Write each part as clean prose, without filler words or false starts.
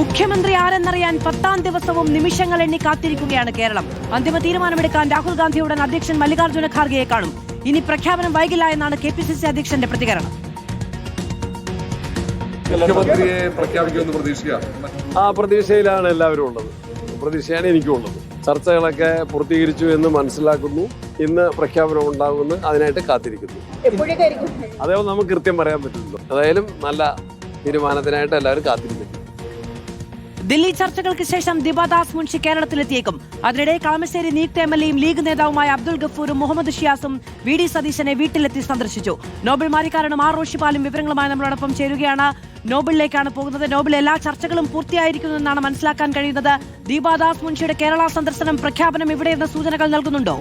മുഖ്യമന്ത്രി ആരെന്നറിയാൻ 10ാം ദിവസവും നിമിഷങ്ങൾ എണ്ണി കാത്തിരിക്കുകയാണ് കേരളം. അന്തിമ തീരുമാനമെടുക്കാൻ രാഹുൽ ഗാന്ധിയുടെ അധ്യക്ഷൻ മല്ലികാർജ്ജുന ഖാർഗെയെ കാണും. ഇനി പ്രഖ്യാപനം വൈകില്ല എന്നാണ് KPCC അധ്യക്ഷന്റെ പ്രതികരണം. മുഖ്യമന്ത്രിയെ പ്രഖ്യാപിക്കുമെന്ന് പ്രതീക്ഷിക്കുക. ആ പ്രതീക്ഷയിലാണ് എല്ലാവരും ഉള്ളത്. പ്രതീക്ഷയാണ് എനിക്കും ഉള്ളത്. ചർച്ചകളൊക്കെ പൂർത്തീകരിച്ചു എന്ന് മനസ്സിലാക്കുന്നു. ഇന്ന് പ്രഖ്യാപനം ഉണ്ടാകുമെന്ന് അതിനായിട്ട് കാത്തിരിക്കുന്നു. അതേപോലെ നമുക്ക് കൃത്യം പറയാൻ പറ്റില്ലല്ലോ. ഏതായാലും നല്ല തീരുമാനത്തിനായിട്ട് എല്ലാവരും കാത്തിരിക്കുന്നു. ദില്ലി ചർച്ചകൾക്ക് ശേഷം ദിബാദാസ് മുൻഷി കേരളത്തിലെത്തിയേക്കും. അതിനിടെ കളമശ്ശേരി നിയുക്ത MLA-യും ലീഗ് നേതാവുമായ അബ്ദുൾ ഗഫൂറും മുഹമ്മദ് ഷിയാസും VD സതീശനെ വീട്ടിലെത്തി സന്ദർശിച്ചു. നോബൽ മാരിക്കാരനും R റോഷിപാലും വിവരങ്ങളുമായി നമ്മളോടൊപ്പം ചേരുകയാണ്. നോബലിലേക്കാണ് പോകുന്നത്. നോബൽ, എല്ലാ ചർച്ചകളും പൂർത്തിയായിരിക്കുമെന്നാണ് മനസ്സിലാക്കാൻ കഴിയുന്നത്. ദിബാദാസ് മുൻഷിയുടെ കേരള സന്ദർശനം പ്രഖ്യാപനം ഇവിടെയെന്ന സൂചനകൾ നൽകുന്നുണ്ടോ?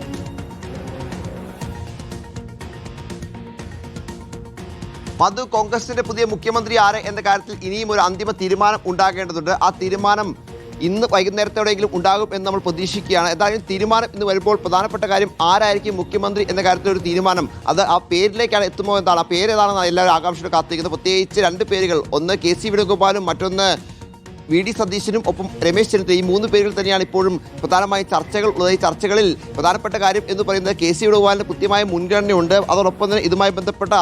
മധു, കോൺഗ്രസിന്റെ പുതിയ മുഖ്യമന്ത്രി ആര് എന്ന കാര്യത്തിൽ ഇനിയും ഒരു അന്തിമ തീരുമാനം ഉണ്ടാകേണ്ടതുണ്ട്. ആ തീരുമാനം ഇന്ന് വൈകുന്നേരത്തോടെയെങ്കിലും ഉണ്ടാകും എന്ന് നമ്മൾ പ്രതീക്ഷിക്കുകയാണ്. എന്തായാലും തീരുമാനം ഇന്ന് വരുമ്പോൾ പ്രധാനപ്പെട്ട കാര്യം ആരായിരിക്കും മുഖ്യമന്ത്രി എന്ന കാര്യത്തിൽ ഒരു തീരുമാനം, അത് ആ പേരിലേക്കാണ് എത്തുമോ എന്നാണ്. ആ പേര് ഏതാണെന്ന് എല്ലാവരും ആകാംക്ഷയോടെ കാത്തിരിക്കുന്നത്. പ്രത്യേകിച്ച് രണ്ട് പേരുകൾ, ഒന്ന് KC വേണുഗോപാലും മറ്റൊന്ന് VD സതീശനും ഒപ്പം രമേശ് ചെന്നിത്തല. ഈ മൂന്ന് പേരുകൾ തന്നെയാണ് ഇപ്പോഴും പ്രധാനമായും ചർച്ചകൾ ഉള്ളത്. ഈ ചർച്ചകളിൽ പ്രധാനപ്പെട്ട കാര്യം എന്ന് പറയുന്നത് KC വേണുഗോപാലിന് കൃത്യമായ മുൻഗണനയുണ്ട്. അതോടൊപ്പം തന്നെ ഇതുമായി ബന്ധപ്പെട്ട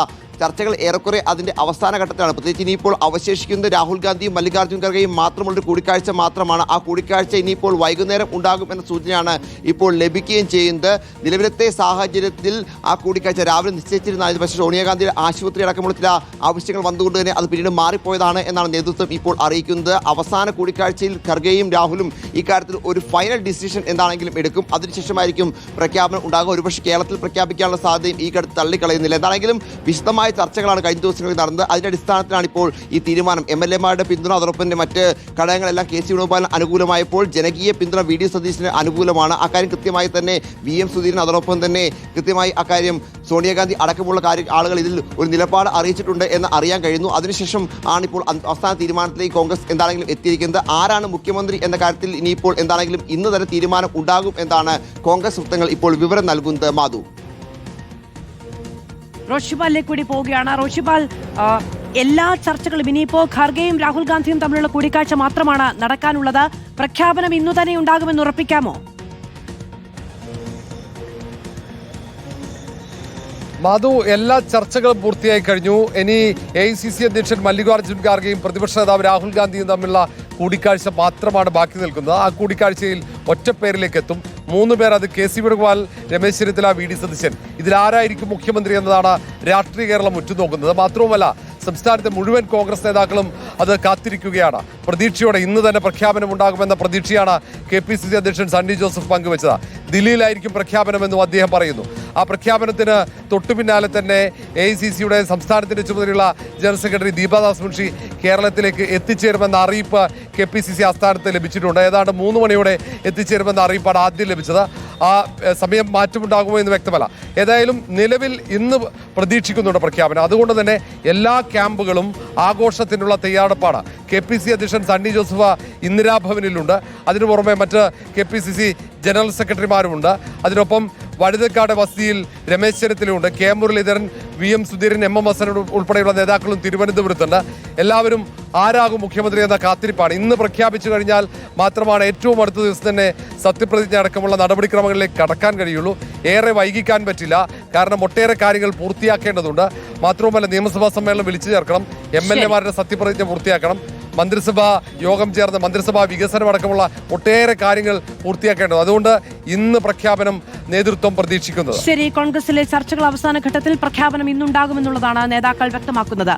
ചർച്ചകൾ ഏറെക്കുറെ അതിൻ്റെ അവസാന ഘട്ടത്തിലാണ്. പ്രത്യേകിച്ച് ഇനിയിപ്പോൾ അവശേഷിക്കുന്നത് രാഹുൽ ഗാന്ധിയും മല്ലികാർജ്ജുന ഖാർഗെയും മാത്രമുള്ളൊരു കൂടിക്കാഴ്ച മാത്രമാണ്. ആ കൂടിക്കാഴ്ച ഇനിയിപ്പോൾ വൈകുന്നേരം ഉണ്ടാകും എന്ന സൂചനയാണ് ഇപ്പോൾ ലഭിക്കുകയും ചെയ്യുന്നത്. നിലവിലത്തെ സാഹചര്യത്തിൽ ആ കൂടിക്കാഴ്ച രാവിലെ നിശ്ചയിച്ചിരുന്ന, പക്ഷേ സോണിയാഗാന്ധി ആശുപത്രി അടക്കമുള്ള ചില ആവശ്യങ്ങൾ വന്നുകൊണ്ട് തന്നെ അത് പിന്നീട് മാറിപ്പോയതാണ് എന്നാണ് നേതൃത്വം ഇപ്പോൾ അറിയിക്കുന്നത്. അവസാന കൂടിക്കാഴ്ചയിൽ ഖർഗെയും രാഹുലും ഇക്കാര്യത്തിൽ ഒരു ഫൈനൽ ഡിസിഷൻ എന്താണെങ്കിലും എടുക്കും. അതിനുശേഷമായിരിക്കും പ്രഖ്യാപനം ഉണ്ടാകുക. ഒരുപക്ഷെ കേരളത്തിൽ പ്രഖ്യാപിക്കാനുള്ള സാധ്യതയും ഈ ഘട്ടത്തിൽ തള്ളിക്കളയുന്നില്ല. എന്താണെങ്കിലും വിശദമായ ചർച്ചകളാണ് കഴിഞ്ഞ ദിവസങ്ങളിൽ നടന്നത്. അതിന്റെ അടിസ്ഥാനത്തിലാണ് ഇപ്പോൾ ഈ തീരുമാനം. MLA-മാരുടെ പിന്തുണ, അതോടൊപ്പം തന്നെ മറ്റ് ഘടകങ്ങളെല്ലാം KC വേണുഗോപാലിന് അനുകൂലമായപ്പോൾ ജനകീയ പിന്തുണ VD സതീശന് അനുകൂലമാണ്. അക്കാര്യം കൃത്യമായി തന്നെ VM സുധീരൻ, അതോടൊപ്പം തന്നെ കൃത്യമായി അക്കാര്യം സോണിയാഗാന്ധി അടക്കമുള്ള ആളുകൾ ഇതിൽ ഒരു നിലപാട് അറിയിച്ചിട്ടുണ്ട് എന്ന് അറിയാൻ കഴിയുന്നു. അതിനുശേഷം ആണിപ്പോൾ അവസാന തീരുമാനത്തിലേക്ക് കോൺഗ്രസ് എന്താണെങ്കിലും എത്തിയിരിക്കുന്നത്. ആരാണ് മുഖ്യമന്ത്രി എന്ന കാര്യത്തിൽ ഇനിയിപ്പോൾ എന്താണെങ്കിലും ഇന്ന് തന്നെ തീരുമാനം ഉണ്ടാകും എന്നാണ് കോൺഗ്രസ് വൃത്തങ്ങൾ ഇപ്പോൾ വിവരം നൽകുന്നത്. മാധു, റോഷിപാലിലേക്ക് കൂടി പോവുകയാണ്. റോഷിപാൽ, എല്ലാ ചർച്ചകളും ഇനിയിപ്പോ ഖാർഗെയും രാഹുൽ ഗാന്ധിയും തമ്മിലുള്ള കൂടിക്കാഴ്ച മാത്രമാണ് നടക്കാനുള്ളത്. പ്രഖ്യാപനം ഇന്നു തന്നെ ഉണ്ടാകുമെന്ന് ഉറപ്പിക്കാമോ? മധു, എല്ലാ ചർച്ചകളും പൂർത്തിയായി കഴിഞ്ഞു. ഇനി AICC അധ്യക്ഷൻ മല്ലികാർജ്ജുന ഖാർഗെയും പ്രതിപക്ഷ നേതാവ് രാഹുൽ ഗാന്ധിയും തമ്മിലുള്ള കൂടിക്കാഴ്ച മാത്രമാണ് ബാക്കി നിൽക്കുന്നത്. ആ കൂടിക്കാഴ്ചയിൽ ഒറ്റപ്പേരിലേക്ക് എത്തും. 3 പേർ, അത് KC വേണുഗോപാൽ, രമേശ് ചെന്നിത്തല, VD സതീശൻ. ഇതിലാരായിരിക്കും മുഖ്യമന്ത്രി എന്നതാണ് രാഷ്ട്രീയ കേരളം ഉറ്റുനോക്കുന്നത്. മാത്രവുമല്ല, സംസ്ഥാനത്തെ മുഴുവൻ കോൺഗ്രസ് നേതാക്കളും അത് കാത്തിരിക്കുകയാണ്. പ്രതീക്ഷയോടെ ഇന്ന് തന്നെ പ്രഖ്യാപനം ഉണ്ടാകുമെന്ന പ്രതീക്ഷയാണ് KPCC അധ്യക്ഷൻ സണ്ണി ജോസഫ് പങ്കുവച്ചത്. ദില്ലിയിലായിരിക്കും പ്രഖ്യാപനമെന്നും അദ്ദേഹം പറയുന്നു. ആ പ്രഖ്യാപനത്തിന് തൊട്ടു പിന്നാലെ തന്നെ AICC-യുടെ സംസ്ഥാനത്തിന്റെ ചുമതലയുള്ള ജനറൽ സെക്രട്ടറി ദിബാദാസ് മുൻഷി കേരളത്തിലേക്ക് എത്തിച്ചേരുമെന്ന അറിയിപ്പ് KPCC ആസ്ഥാനത്ത് ലഭിച്ചിട്ടുണ്ട്. ഏതാണ്ട് 3 മണിയോടെ എത്തിച്ചേരുമെന്ന അറിയിപ്പാണ് ആദ്യം ലഭിച്ചത്. ആ സമയം മാറ്റമുണ്ടാകുമോ എന്ന് വ്യക്തമല്ല. ഏതായാലും നിലവിൽ ഇന്ന് പ്രതീക്ഷിക്കുന്നുണ്ട് പ്രഖ്യാപനം. അതുകൊണ്ട് തന്നെ എല്ലാ ക്യാമ്പുകളും ആഘോഷത്തിനുള്ള തയ്യാറെടുപ്പാണ്. KPCC അധ്യക്ഷൻ സണ്ണി ജോസഫ് ഇന്ദിരാഭവനിലുണ്ട്. അതിനു പുറമെ മറ്റ് KPCC ജനറൽ സെക്രട്ടറിമാരുമുണ്ട്. അതിനൊപ്പം വഴുതക്കാട് വസതിയിൽ Ramesh ചെന്നിത്തലയുണ്ട്. K Muraleedharan, VM Sudheeran, MM Hasan ഉൾപ്പെടെയുള്ള നേതാക്കളും തിരുവനന്തപുരത്തുണ്ട്. എല്ലാവരും ആരാകും മുഖ്യമന്ത്രി എന്ന കാത്തിരിപ്പാണ്. ഇന്ന് പ്രഖ്യാപിച്ചു കഴിഞ്ഞാൽ മാത്രമാണ് ഏറ്റവും അടുത്ത ദിവസം തന്നെ സത്യപ്രതിജ്ഞ അടക്കമുള്ള നടപടിക്രമങ്ങളിലേക്ക് കടക്കാൻ കഴിയുള്ളൂ. ഏറെ വൈകിക്കാൻ പറ്റില്ല. കാരണം ഒട്ടേറെ കാര്യങ്ങൾ പൂർത്തിയാക്കേണ്ടതുണ്ട്. മാത്രവുമല്ല, നിയമസഭാ സമ്മേളനം വിളിച്ചു ചേർക്കണം, MLA-മാരുടെ സത്യപ്രതിജ്ഞ പൂർത്തിയാക്കണം, മന്ത്രിസഭാ യോഗം ചേർന്ന് മന്ത്രിസഭാ വികസനം അടക്കമുള്ള ഒട്ടേറെ കാര്യങ്ങൾ പൂർത്തിയാക്കേണ്ടത്. അതുകൊണ്ട് ഇന്ന് പ്രഖ്യാപനം നേതൃത്വം പ്രതീക്ഷിക്കുന്നത്. ശരി, കോൺഗ്രസിലെ ചർച്ചകൾ അവസാന ഘട്ടത്തിൽ പ്രഖ്യാപനം ഇന്നുണ്ടാകുമെന്നുള്ളതാണ് നേതാക്കൾ വ്യക്തമാക്കുന്നത്.